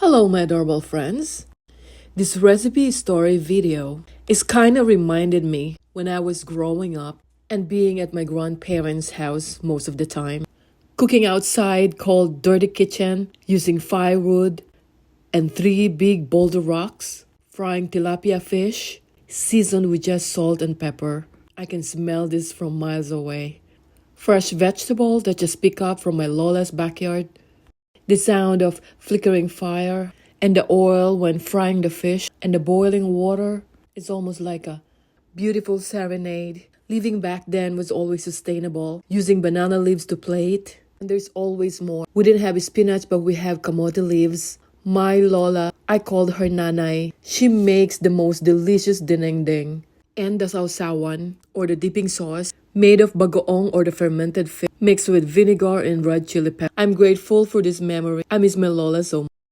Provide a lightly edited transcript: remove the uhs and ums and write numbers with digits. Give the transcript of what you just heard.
Hello, my adorable friends. This recipe story video is kind of reminded me when I was growing up and being at my grandparents' house most of the time. Cooking outside called dirty kitchen using firewood and three big boulder rocks, frying tilapia fish seasoned with just salt and pepper. I can smell this from miles away. Fresh vegetable that just picked up from my Lola's backyard. The sound of flickering fire and the oil when frying the fish and the boiling water is almost like a beautiful serenade. Living back then was always sustainable, using banana leaves to plate. And there's always more. We didn't have spinach, but we have kamote leaves. My Lola, I called her Nanay. She makes the most delicious dinengding. And the sausawan, or the dipping sauce, made of bagoong or the fermented fish, mixed with vinegar and red chili pepper. I'm grateful for this memory. I miss my Lola so much.